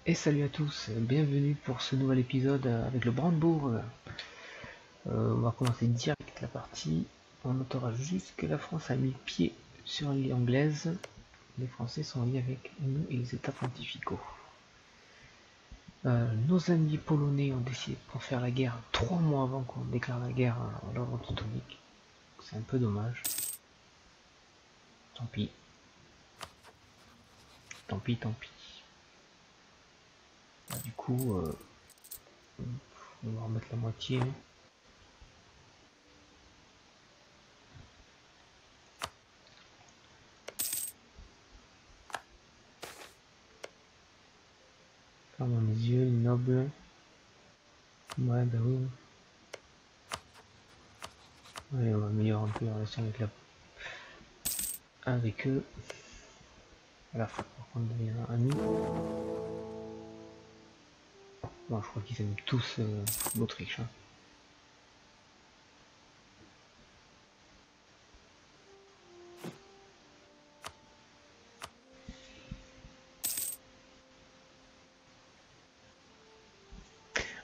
Et salut à tous, bienvenue pour ce nouvel épisode avec le Brandebourg. On va commencer direct la partie. On notera juste que la France a mis pied sur l'île anglaise. Les Français sont liés avec nous et les États pontificaux. Nos amis polonais ont décidé de faire la guerre 3 mois avant qu'on déclare la guerre à l'ordre teutonique. C'est un peu dommage. Tant pis. Tant pis, tant pis. Du coup, on va remettre la moitié. Ferme mes yeux, noble. Ouais, bah oui. Ouais, on va améliorer un peu la relation avec eux. À la fin, par contre, devient amis. Bon, je crois qu'ils aiment tous l'Autriche. Hein.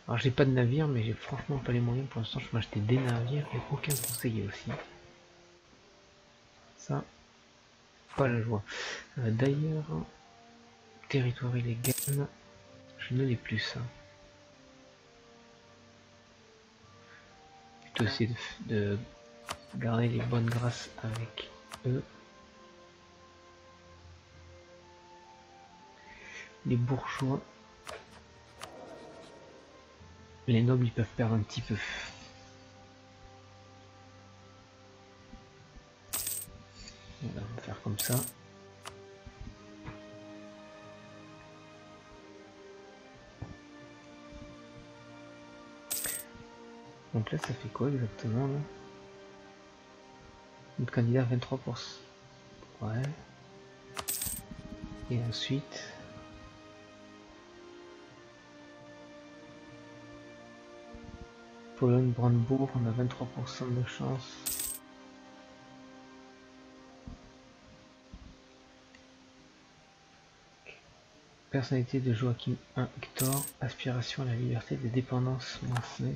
Alors, j'ai pas de navire, mais j'ai franchement pas les moyens pour l'instant. Je m'achetais des navires et aucun conseiller aussi. Ça, pas la joie. D'ailleurs, territoire illégal, je ne l'ai plus ça. Je vais essayer de garder les bonnes grâces avec eux. Les bourgeois, les nobles, ils peuvent perdre un petit peu. Voilà, on va faire comme ça. Donc là, ça fait quoi exactement là? Notre candidat 23%. Ouais. Et ensuite... Pologne, Brandebourg, on a 23% de chance. Personnalité de Joachim 1 Hector, aspiration à la liberté des dépendances -5.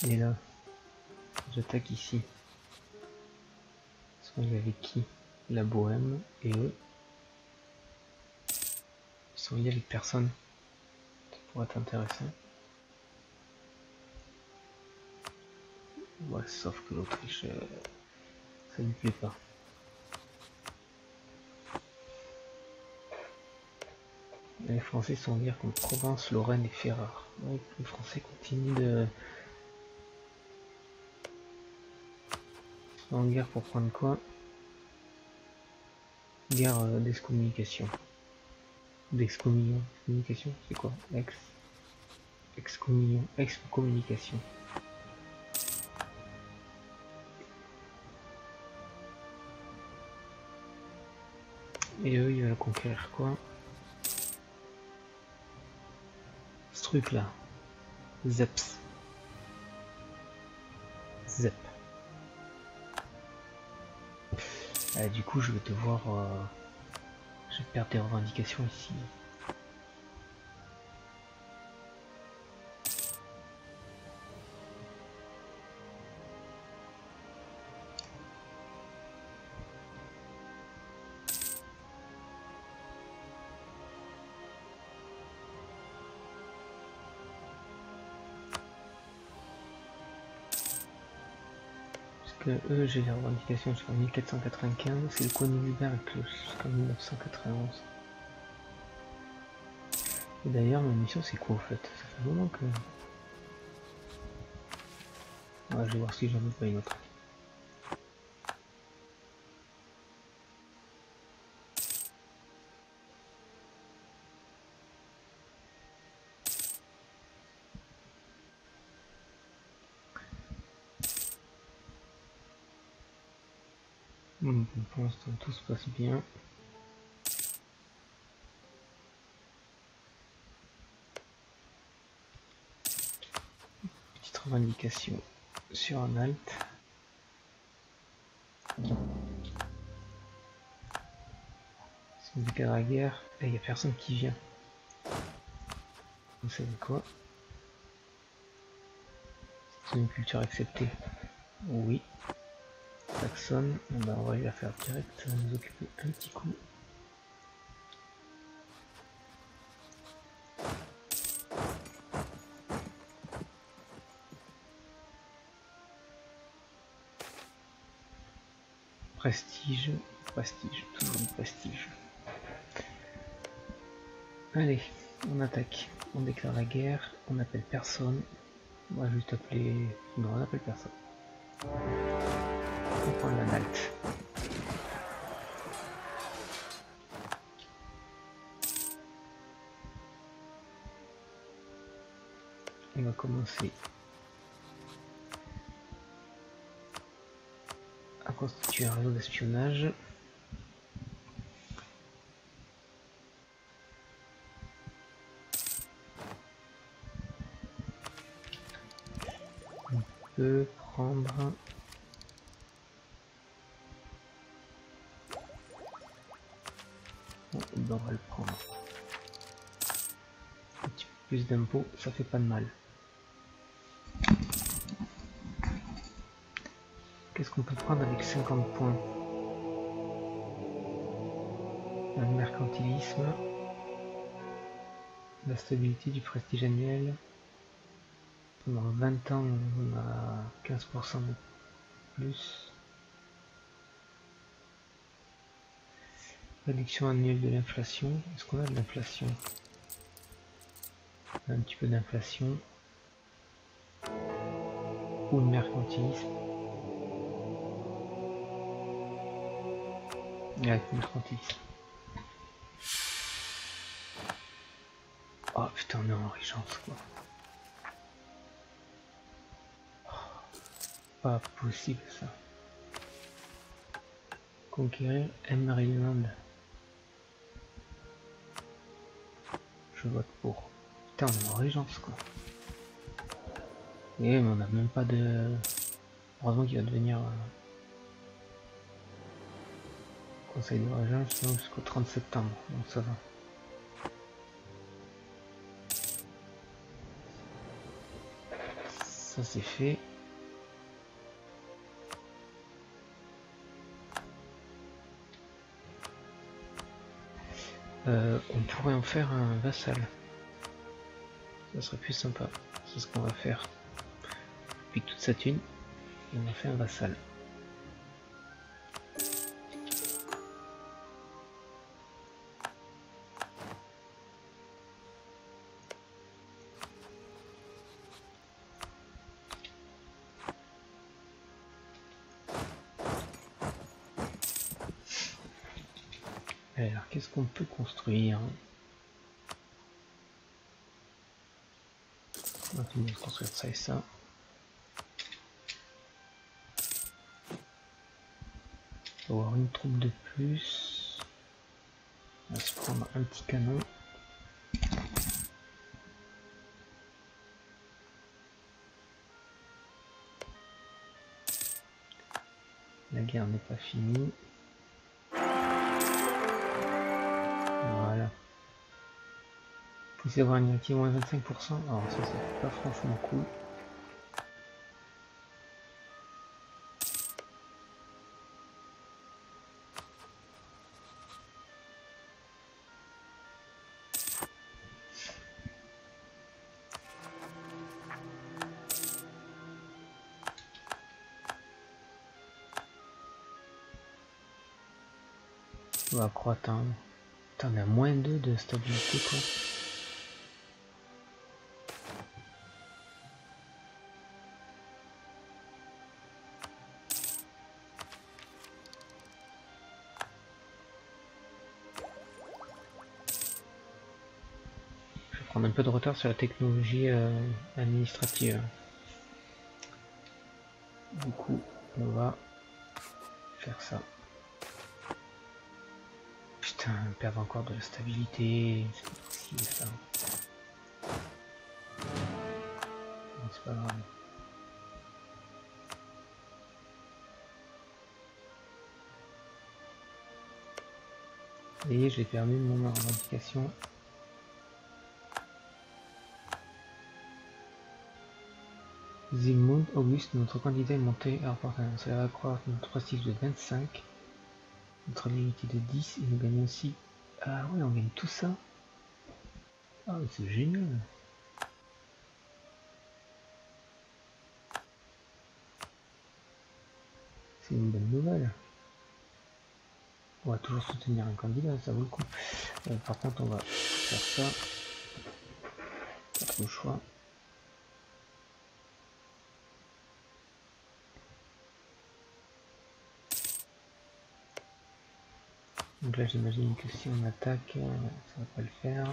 Et là, j'attaque ici. Parce qu'il y avait qui? La Bohème et eux. Ils sont liés avec personne. Ça pourrait être intéressant. Ouais, sauf que l'Autriche, ça lui plaît pas. Les Français sont en guerre contre Provence, Lorraine et Ferrare. Donc les Français continuent de... en guerre pour prendre quoi? Guerre d'excommunication. D'excommunication, c'est quoi? Excommunication. Et eux, ils veulent conquérir quoi? Ce truc là. Zeps. Zep. Du coup, je vais devoir... je vais perdre des revendications ici. Que eux, j'ai les revendications jusqu'en 1495, c'est le Königsberg jusqu'en 1991. Et d'ailleurs, ma mission c'est quoi au fait? Ça fait vraiment que... Ouais, je vais voir si j'en ai pas une autre. Pour l'instant tout se passe bien. revendication sur un alt. Si on déclare la guerre, il n'y a personne qui vient. Vous savez quoi? C'est une culture acceptée. Oui. Saxonne, on va la faire direct, ça va nous occuper un petit coup. Prestige, prestige, toujours du prestige. Allez, on attaque, on déclare la guerre, on appelle personne. On va juste appeler... Non, on appelle personne. On prend la nalte. On va commencer à constituer un réseau d'espionnage. On peut prendre... Bon, on va le prendre. Un petit peu plus d'impôts, ça fait pas de mal. Qu'est-ce qu'on peut prendre avec 50 points? Un mercantilisme, la stabilité du prestige annuel. Pendant 20 ans, on a 15% de plus. Réduction annuelle de l'inflation. Est-ce qu'on a de l'inflation? Un petit peu d'inflation. Ou le mercantilisme. Avec le mercantilisme. Oh putain, on est en régence quoi. Pas possible ça. Conquérir Emerald. Je vote pour. Putain, on est en régence quoi. Et mais on n'a même pas de... Heureusement qu'il va devenir conseil de régence jusqu'au 30 septembre. Donc ça va. Ça c'est fait. On pourrait en faire un vassal. Ça serait plus sympa. C'est ce qu'on va faire. On pique toute sa thune et on en fait un vassal. Alors qu'est-ce qu'on peut construire? On va finir de construire ça et ça. On va avoir une troupe de plus. On va se prendre un petit canon. La guerre n'est pas finie. Voilà. Vous avoir une activité moins 25%. Alors ça c'est pas franchement cool. On va accroître un... Putain, on a moins 2 de stabilité quoi. Je vais prendre un peu de retard sur la technologie administrative. Du coup, on va faire ça. Putain, perdre encore de la stabilité, c'est pas possible ça. C'est pas grave. Et j'ai perdu mon revendication. Zygmunt Auguste, notre candidat est monté à rapporter. Ça va accroître notre prestige de 25, notre limité de 10, et nous gagnons aussi. Ah ouais, on gagne tout ça. Ah, c'est génial. C'est une bonne nouvelle. On va toujours soutenir un candidat, ça vaut le coup. Par contre, on va faire ça. Pas trop le choix. Donc là, j'imagine que si on attaque, ça va pas le faire.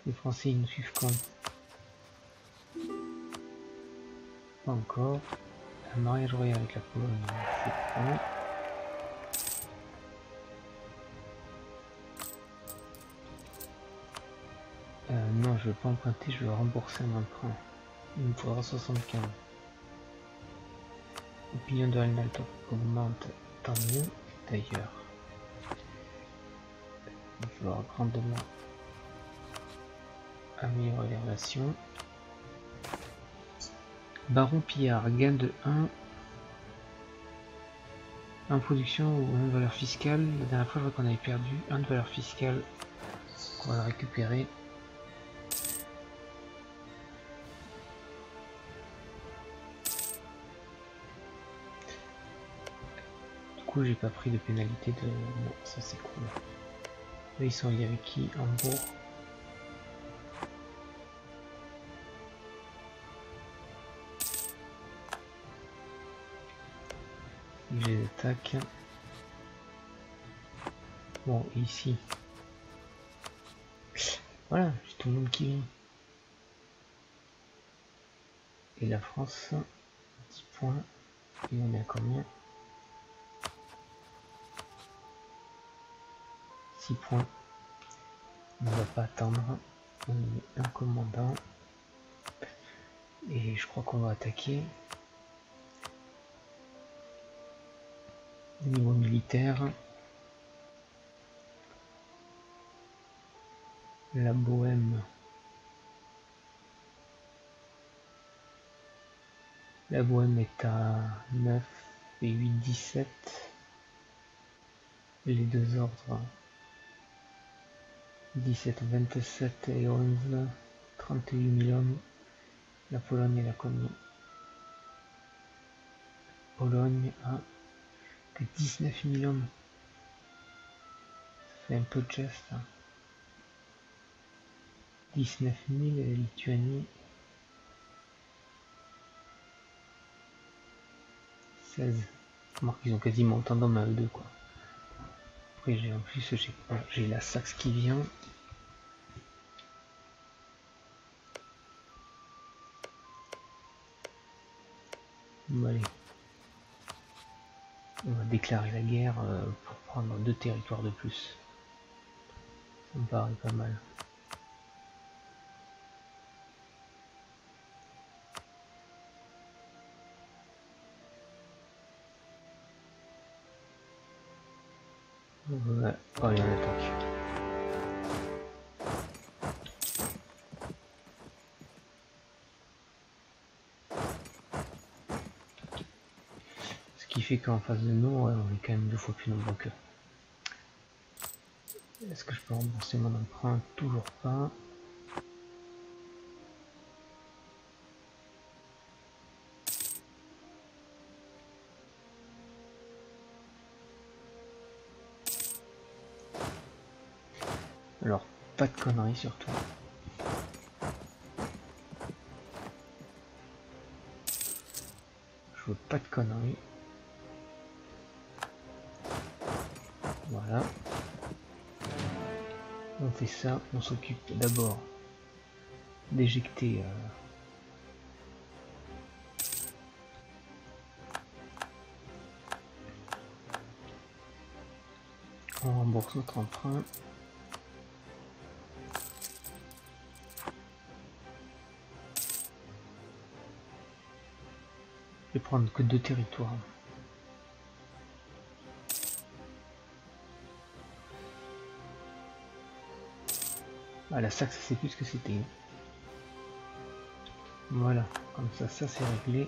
Les Français, ils nous suivent quand? Pas encore. Un mariage royal avec la Pologne, c'est quand? Non, je veux pas emprunter, je veux rembourser un emprunt. Il me faudra 75. L'opinion de Reinaldo augmente, tant mieux. D'ailleurs, il va falloir grandement améliorer les relations. Baron Pillard, gain de 1 en production ou 1 de valeur fiscale. La dernière fois, je crois qu'on avait perdu 1 de valeur fiscale. On va la récupérer. Du coup, j'ai pas pris de pénalité de. Non, ça c'est cool. Là, ils sont liés avec qui? Hambourg. Je les attaque. Bon, ici. Voilà, j'ai tout le monde qui vient. Et la France, 10 points. Et on est à combien? 6 points. On ne va pas attendre. On met un commandant. Et je crois qu'on va attaquer. Au niveau militaire. La Bohème. La Bohème est à 9 et 8, 17. Les deux ordres 17, 27 et 11, 38 000 hommes. La Pologne est à combien? Pologne a que 19 000 hommes. Ça fait un peu de geste. Hein. 19 000 et la Lituanie 16. Remarque qu'ils ont quasiment autant d'hommes à eux deux quoi. Après j'ai en plus j'ai la Saxe qui vient. Bon, allez. On va déclarer la guerre pour prendre 2 territoires de plus. Ça me paraît pas mal. Ouais, oh, il y a une attaque. Ce qui fait qu'en face de nous, ouais, on est quand même 2 fois plus nombreux qu'eux. Est-ce que je peux rembourser mon emprunt? Toujours pas. Alors, pas de conneries surtout. Je veux pas de conneries. Voilà. On fait ça, on s'occupe d'abord d'éjecter on rembourse notre emprunt. Je vais prendre que 2 territoires. Ah, la Saxe, c'est plus ce que c'était. Voilà, comme ça c'est réglé.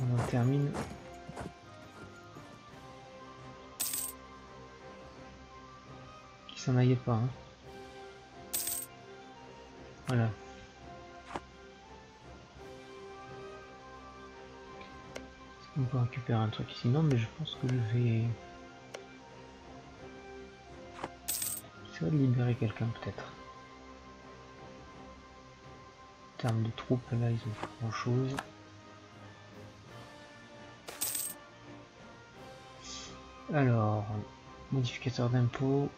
On en termine. Qui s'en aille pas. Hein. Voilà. On peut récupérer un truc ici, non, mais je pense que je vais essayer de libérer quelqu'un peut-être. En termes de troupes, là, ils ont pas grand chose. Alors, modificateur d'impôt.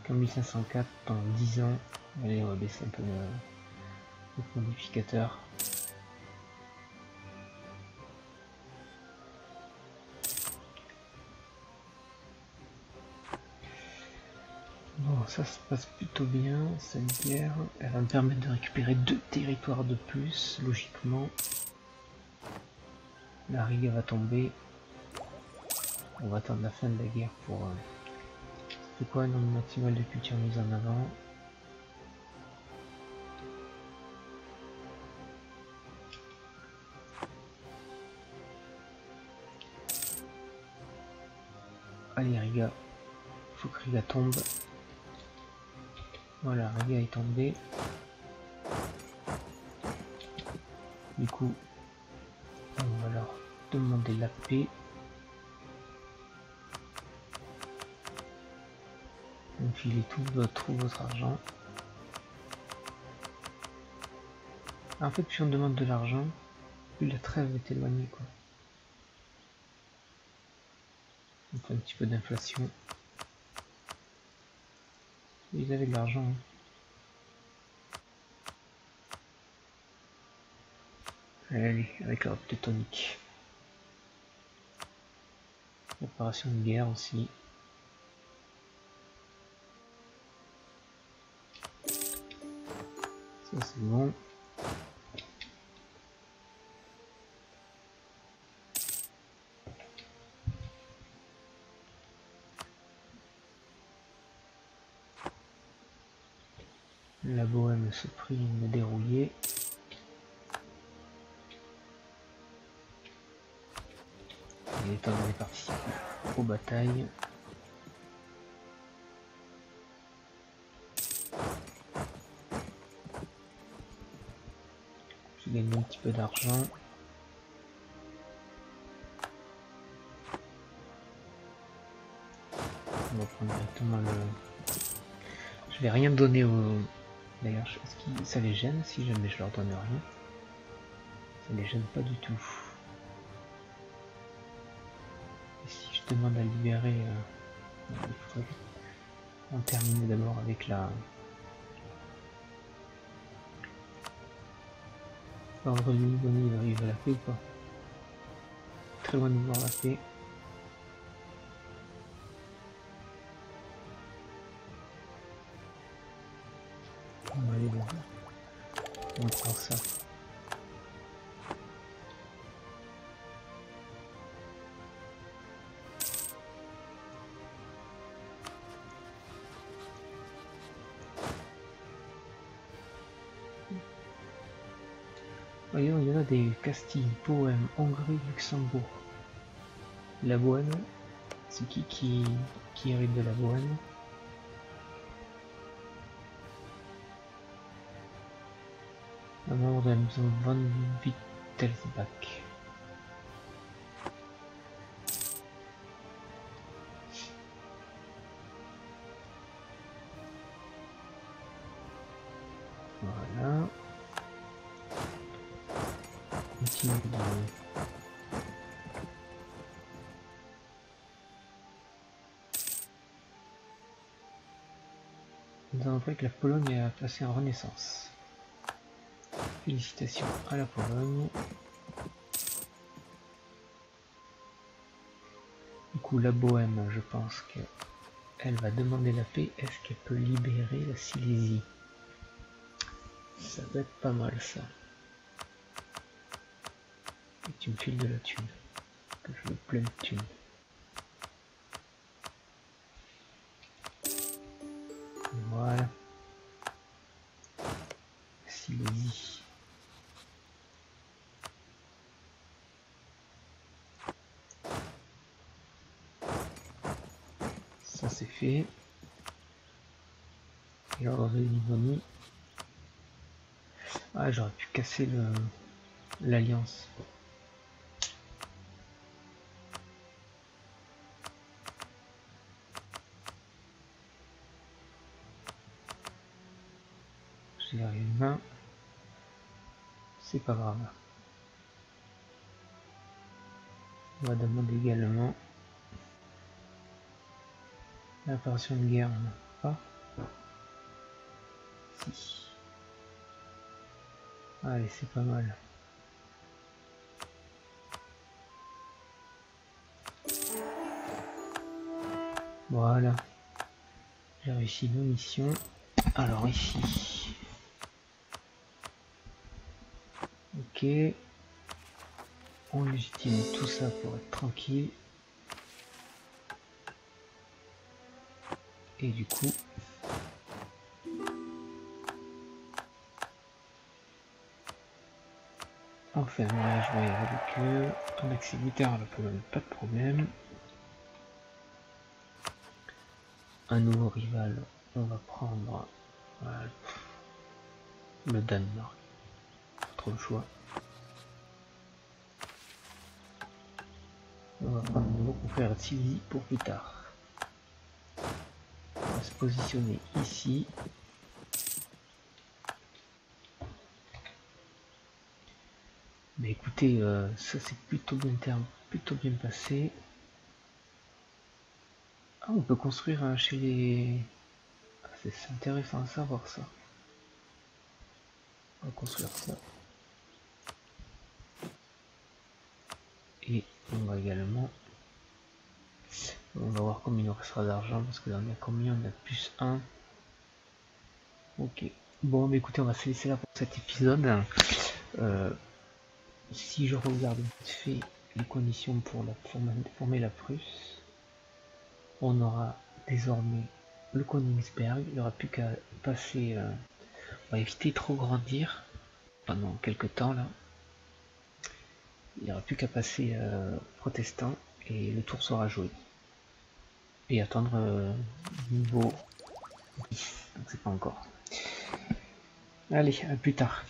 1504 dans 10 ans. Allez, on va baisser un peu le modificateur. Bon, ça se passe plutôt bien, cette guerre. Elle va me permettre de récupérer 2 territoires de plus, logiquement. La Riga va tomber. On va attendre la fin de la guerre pour... c'est quoi le nombre maximal de culture mise en avant? Allez Riga, faut que Riga tombe. Voilà, Riga est tombé. Du coup, on va leur demander la paix. Donc filez tout votre argent. En fait, plus on demande de l'argent, plus la trêve est éloignée, quoi. On fait un petit peu d'inflation. Ils avaient de l'argent. Hein. Allez, avec l'Europe teutonique. Opération de guerre aussi. Ça c'est bon. La Bohème se prie de dérouiller. Il est temps d'aller participer aux batailles. Je gagne un petit peu d'argent. On va prendre directement le... Je vais rien donner au... D'ailleurs, est-ce que ça les gêne si jamais je leur donne rien? Ça les gêne pas du tout. Et si je demande à libérer... il faudrait en terminer d'abord avec la... L'ordre du Liban, il va la paix ou pas? Très loin de voir la paix. On va aller voir. On prend ça. Voyons, il y en a des Castille, Bohème, Hongrie, Luxembourg. La Bohème, c'est qui hérite de la Bohème? Un membre de la maison von Wittelsbach. Voilà. Continue de... Nous avons appris que la Pologne a passé en Renaissance. Félicitations à la Pologne. Du coup, la Bohème, je pense qu'elle va demander la paix. Est-ce qu'elle peut libérer la Silésie? Ça va être pas mal ça. Et tu me files de la thune. Que je veux plein de thunes. Ça c'est fait. Et l'ordre de Livonie. Ah, j'aurais pu casser l'alliance. J'ai une main. C'est pas grave. On va demander également l'apparition de guerre. On n'a pas. Si. Allez, c'est pas mal. Voilà. J'ai réussi nos missions. Alors ici. Ok. On légitime tout ça pour être tranquille. Et du coup. On fait un mariage royal avec eux. En accès militaire, pas de problème. Un nouveau rival. On va prendre le Danemark. Pas trop le choix. On va prendre un nouveau confrère Sylvie pour plus tard. On va se positionner ici. Mais écoutez, ça c'est plutôt bien passé. Ah, on peut construire chez les... Ah, c'est intéressant à savoir ça. On va construire ça. Et on va également... On va voir combien il nous restera d'argent, parce que là on a combien? On a plus 1. Ok. Bon, mais écoutez, on va se laisser là pour cet épisode. Si je regarde vite fait les conditions pour former la Prusse, on aura désormais le Königsberg. Il n'y aura plus qu'à passer... on va éviter de trop grandir pendant quelques temps là. Il n'y aura plus qu'à passer protestant et le tour sera joué. Et attendre niveau 10, donc c'est pas encore. Allez, à plus tard.